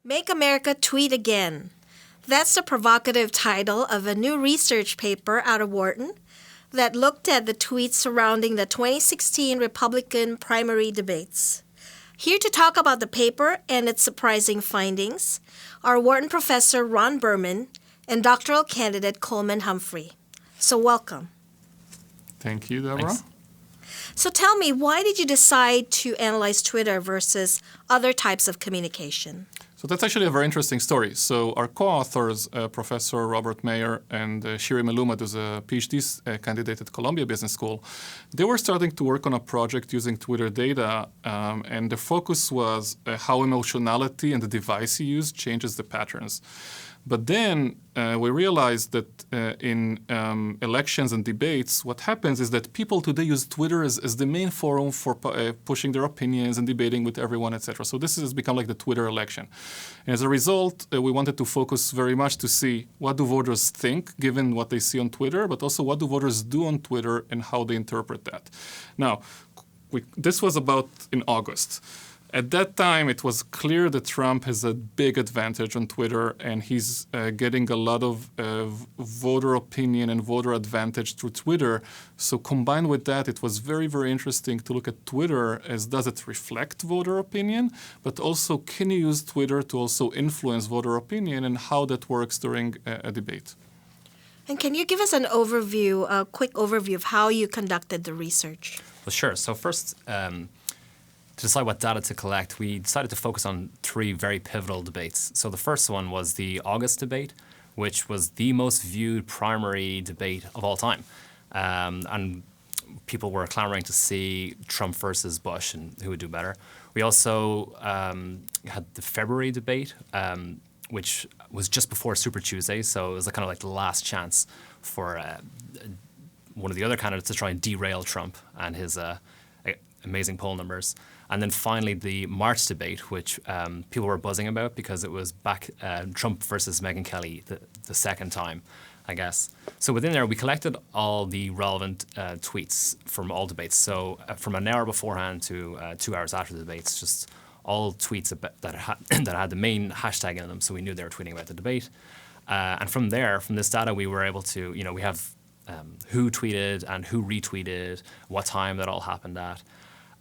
Make America Tweet Again. That's the provocative title of a new research paper out of Wharton that looked at the tweets surrounding the 2016 Republican primary debates. Here to talk about the paper and its surprising findings are Wharton professor Ron Berman and doctoral candidate Coleman Humphrey. So welcome. Thank you, Deborah. Thanks. So tell me, why did you decide to analyze Twitter versus other types of communication? So that's actually a very interesting story. So our co-authors, Professor Robert Mayer and Shiri Melumad, who's a PhD candidate at Columbia Business School, they were starting to work on a project using Twitter data, and the focus was how emotionality and the device you use changes the patterns. But then we realized that in elections and debates, what happens is that people today use Twitter as the main forum for pushing their opinions and debating with everyone, etc. So this has become like the Twitter election. And as a result, we wanted to focus very much to see what do voters think, given what they see on Twitter, but also what do voters do on Twitter and how they interpret that. Now, this was about in August. At that time, it was clear that Trump has a big advantage on Twitter, and he's getting a lot of voter opinion and voter advantage through Twitter. So combined with that, it was very, very interesting to look at Twitter as does it reflect voter opinion, but also can you use Twitter to also influence voter opinion and how that works during a debate. And can you give us an overview, a quick overview of how you conducted the research? Well, sure. So first, to decide what data to collect, we decided to focus on three very pivotal debates. So the first one was the August debate, which was the most viewed primary debate of all time. And people were clamoring to see Trump versus Bush and who would do better. We also had the February debate, which was just before Super Tuesday. So it was kind of like the last chance for one of the other candidates to try and derail Trump and his amazing poll numbers. And then finally, the March debate, which people were buzzing about because it was back Trump versus Megyn Kelly the second time, I guess. So within there, we collected all the relevant tweets from all debates. So from an hour beforehand to 2 hours after the debates, just all tweets that had the main hashtag in them, so we knew they were tweeting about the debate. And from there, from this data, we were able to, we have who tweeted and who retweeted, what time that all happened at.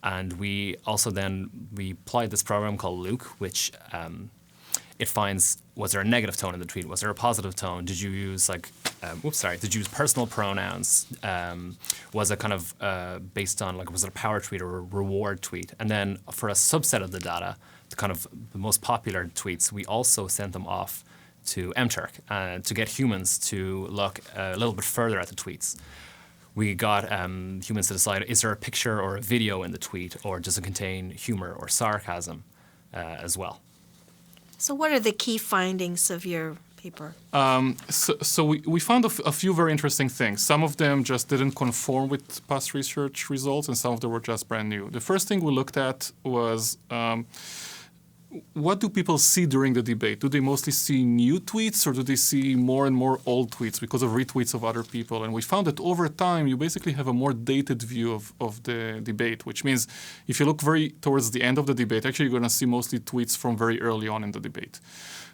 And we also we applied this program called Luke, which it finds, was there a negative tone in the tweet? Was there a positive tone? Did you use did you use personal pronouns? Was it kind of based on, was it a power tweet or a reward tweet? And then for a subset of the data, the most popular tweets, we also sent them off to MTurk to get humans to look a little bit further at the tweets. We got humans to decide, is there a picture or a video in the tweet, or does it contain humor or sarcasm as well? So what are the key findings of your paper? So we found a few very interesting things. Some of them just didn't conform with past research results, and some of them were just brand new. The first thing we looked at was what do people see during the debate? Do they mostly see new tweets, or do they see more and more old tweets because of retweets of other people? And we found that over time, you basically have a more dated view of the debate, which means if you look very towards the end of the debate, actually you're going to see mostly tweets from very early on in the debate.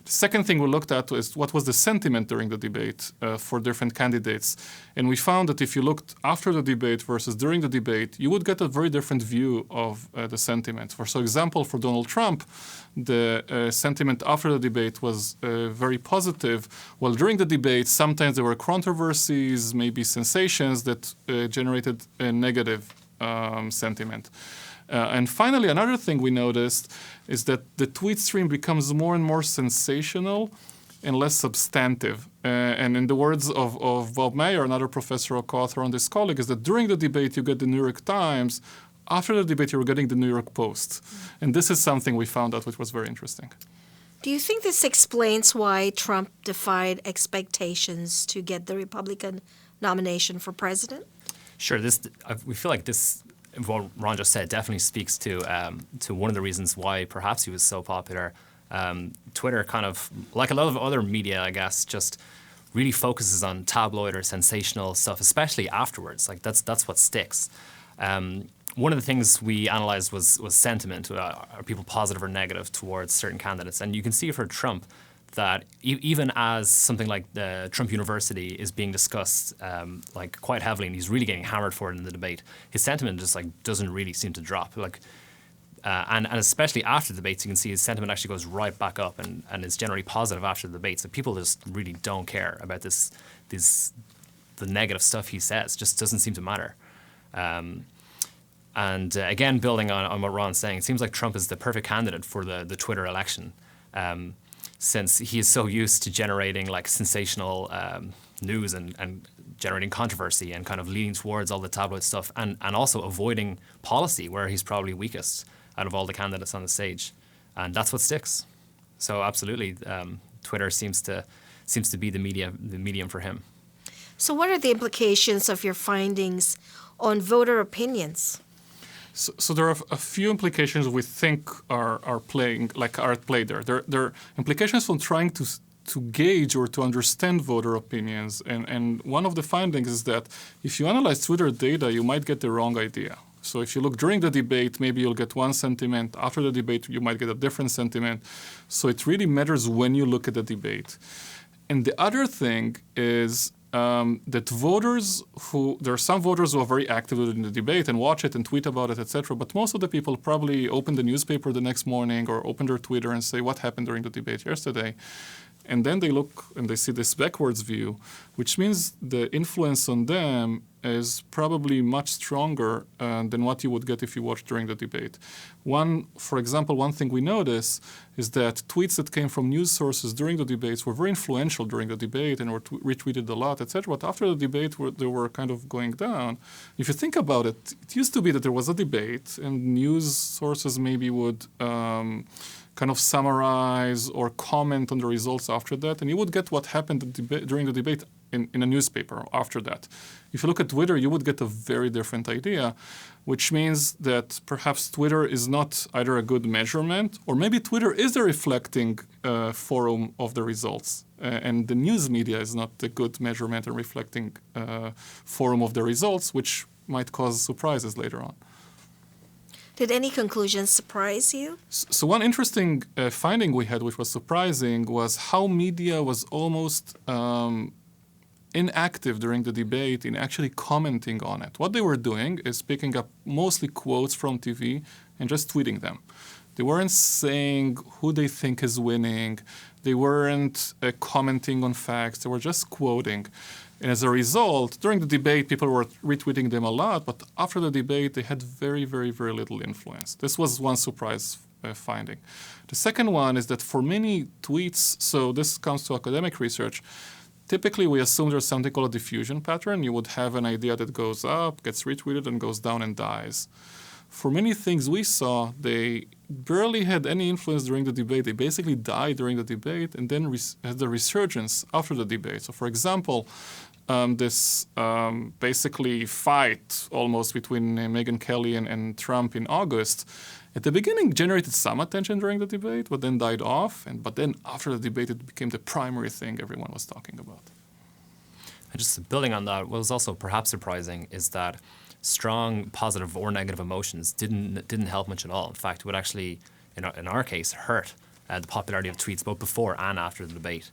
The second thing we looked at was what was the sentiment during the debate for different candidates. And we found that if you looked after the debate versus during the debate, you would get a very different view of the sentiment. For example, for Donald Trump, the sentiment after the debate was very positive, while during the debate, sometimes there were controversies, maybe sensations that generated a negative sentiment. And finally, another thing we noticed is that the tweet stream becomes more and more sensational and less substantive. And in the words of Bob Mayer, another professor or co-author on this colleague, is that during the debate you get the New York Times. After the debate, you were getting the New York Post. And this is something we found out which was very interesting. Do you think this explains why Trump defied expectations to get the Republican nomination for president? Sure. We feel like this, what Ron just said, definitely speaks to one of the reasons why perhaps he was so popular. Twitter kind of, like a lot of other media, I guess, just really focuses on tabloid or sensational stuff, especially afterwards. Like that's what sticks. one of the things we analyzed was sentiment. Are people positive or negative towards certain candidates? And you can see for Trump that even as something like the Trump University is being discussed like quite heavily, and he's really getting hammered for it in the debate, his sentiment just like doesn't really seem to drop. And especially after the debates, you can see his sentiment actually goes right back up and is generally positive after the debates. So people just really don't care about the negative stuff he says. Just doesn't seem to matter. Again, building on what Ron's saying, it seems like Trump is the perfect candidate for the Twitter election, since he is so used to generating like sensational news and generating controversy and kind of leaning towards all the tabloid stuff and also avoiding policy where he's probably weakest out of all the candidates on the stage. And that's what sticks. So absolutely, Twitter seems to be the medium for him. So what are the implications of your findings on voter opinions? So there are a few implications we think are at play there. There are implications from trying to gauge or to understand voter opinions. And one of the findings is that if you analyze Twitter data, you might get the wrong idea. So if you look during the debate, maybe you'll get one sentiment. After the debate, you might get a different sentiment. So it really matters when you look at the debate. And the other thing is that there are some voters who are very active in the debate and watch it and tweet about it, etc. But most of the people probably open the newspaper the next morning or open their Twitter and say, what happened during the debate yesterday? And then they look and they see this backwards view, which means the influence on them is probably much stronger than what you would get if you watched during the debate. For example, one thing we notice is that tweets that came from news sources during the debates were very influential during the debate and were retweeted a lot, etc. But after the debate, they were kind of going down. If you think about it, it used to be that there was a debate and news sources maybe would kind of summarize or comment on the results after that, and you would get what happened during the debate in a newspaper after that. If you look at Twitter, you would get a very different idea, which means that perhaps Twitter is not either a good measurement, or maybe Twitter is a reflecting forum of the results, and the news media is not a good measurement and reflecting forum of the results, which might cause surprises later on. Did any conclusions surprise you? So one interesting finding we had, which was surprising, was how media was almost inactive during the debate in actually commenting on it. What they were doing is picking up mostly quotes from TV and just tweeting them. They weren't saying who they think is winning. They weren't commenting on facts. They were just quoting. And as a result, during the debate, people were retweeting them a lot, but after the debate, they had very, very, very little influence. This was one surprise finding. The second one is that for many tweets, so this comes to academic research, typically we assume there's something called a diffusion pattern. You would have an idea that goes up, gets retweeted, and goes down and dies. For many things we saw, they barely had any influence during the debate. They basically died during the debate and then had the resurgence after the debate. So for example, this basically fight almost between Megyn Kelly and Trump in August, at the beginning generated some attention during the debate, but then died off. But then after the debate, it became the primary thing everyone was talking about. And just building on that, what was also perhaps surprising is that strong positive or negative emotions didn't help much at all. In fact, it would actually, in our case, hurt the popularity of tweets both before and after the debate.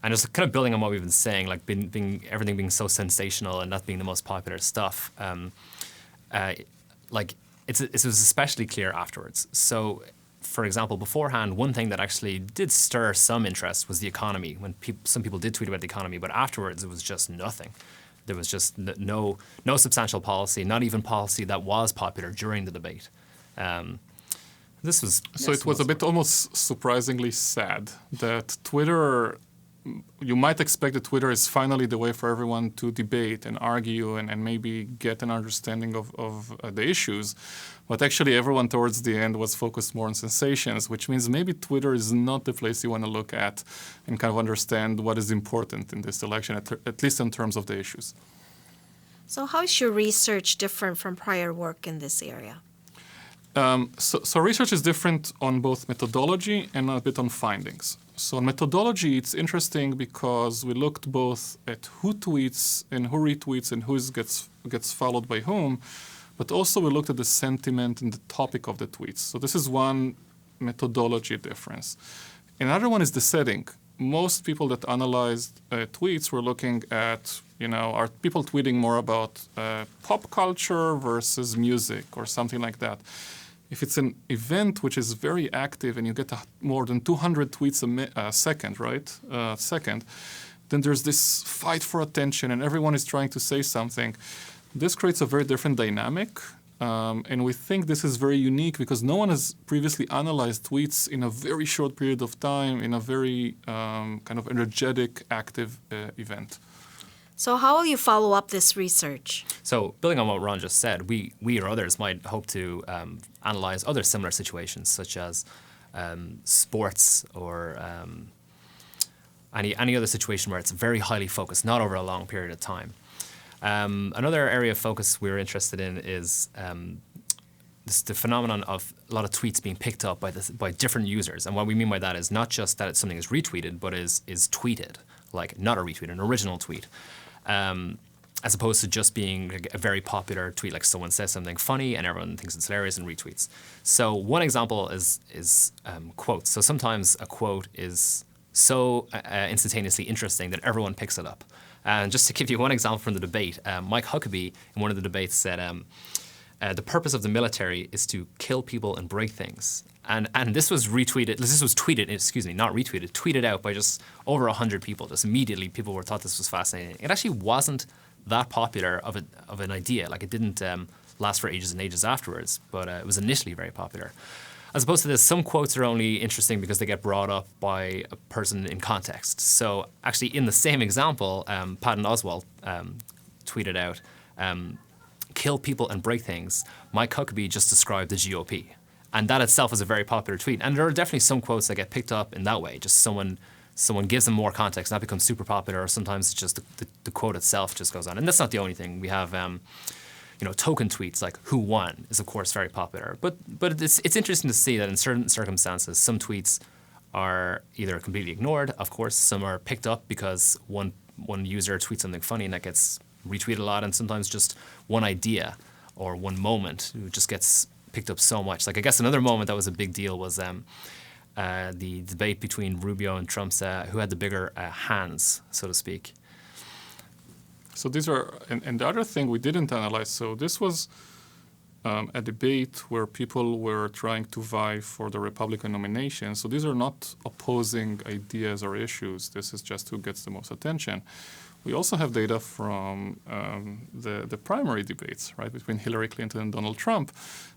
And just kind of building on what we've been saying, like everything being so sensational and that being the most popular stuff, it was especially clear afterwards. So, for example, beforehand, one thing that actually did stir some interest was the economy. When some people did tweet about the economy, but afterwards it was just nothing. There was just no substantial policy, not even policy that was popular during the debate. It was a bit almost surprisingly sad that Twitter. You might expect that Twitter is finally the way for everyone to debate and argue and maybe get an understanding of the issues. But actually everyone towards the end was focused more on sensations, which means maybe Twitter is not the place you want to look at and kind of understand what is important in this election, at least in terms of the issues. So how is your research different from prior work in this area? So research is different on both methodology and a bit on findings. So on methodology, it's interesting because we looked both at who tweets and who retweets and who gets followed by whom. but also we looked at the sentiment and the topic of the tweets. So this is one methodology difference. Another one is the setting. Most people that analyzed tweets were looking at, are people tweeting more about pop culture versus music or something like that. If it's an event which is very active and you get more than 200 tweets a second, right? Then there's this fight for attention and everyone is trying to say something. This creates a very different dynamic. And we think this is very unique because no one has previously analyzed tweets in a very short period of time in a very kind of energetic, active event. So how will you follow up this research? So building on what Ron just said, we or others might hope to analyze other similar situations, such as sports or any other situation where it's very highly focused, not over a long period of time. Another area of focus we're interested in is the phenomenon of a lot of tweets being picked up by different users. And what we mean by that is not just that something is retweeted, but is tweeted, like not a retweet, an original tweet. As opposed to just being a very popular tweet, like someone says something funny and everyone thinks it's hilarious and retweets. So one example is quotes. So sometimes a quote is so instantaneously interesting that everyone picks it up. And just to give you one example from the debate, Mike Huckabee in one of the debates said, the purpose of the military is to kill people and break things. And this was tweeted, not retweeted, tweeted out by just over 100 people. Just immediately people thought this was fascinating. It actually wasn't that popular of an idea. Like it didn't last for ages and ages afterwards, but it was initially very popular. As opposed to this, some quotes are only interesting because they get brought up by a person in context. So actually in the same example, Patton Oswalt tweeted out, kill people and break things. Mike Huckabee just described the GOP. And that itself is a very popular tweet. And there are definitely some quotes that get picked up in that way. Just someone gives them more context, and that becomes super popular, or sometimes it's just the quote itself just goes on. And that's not the only thing. We have token tweets like "Who won" is of course very popular. But it's interesting to see that in certain circumstances, some tweets are either completely ignored. Of course, some are picked up because one user tweets something funny and that gets retweeted a lot, and sometimes just one idea or one moment just gets picked up so much. Like I guess another moment that was a big deal was the debate between Rubio and Trump's who had the bigger hands, so to speak. So these are, and the other thing we didn't analyze, so this was a debate where people were trying to vie for the Republican nomination. So these are not opposing ideas or issues. This is just who gets the most attention. We also have data from the primary debates, right, between Hillary Clinton and Donald Trump.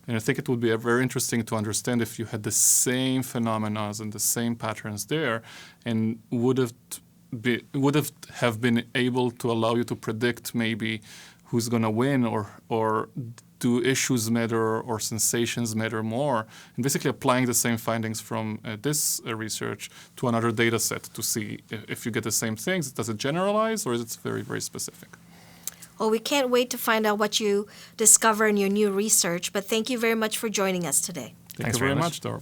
And I think it would be very interesting to understand if you had the same phenomena and the same patterns there, and would have been able to allow you to predict maybe who's going to win, or do issues matter or sensations matter more, and basically applying the same findings from this research to another data set to see if you get the same things. Does it generalize, or is it very, very specific? Well, we can't wait to find out what you discover in your new research, but thank you very much for joining us today. Thank you very much, Dor.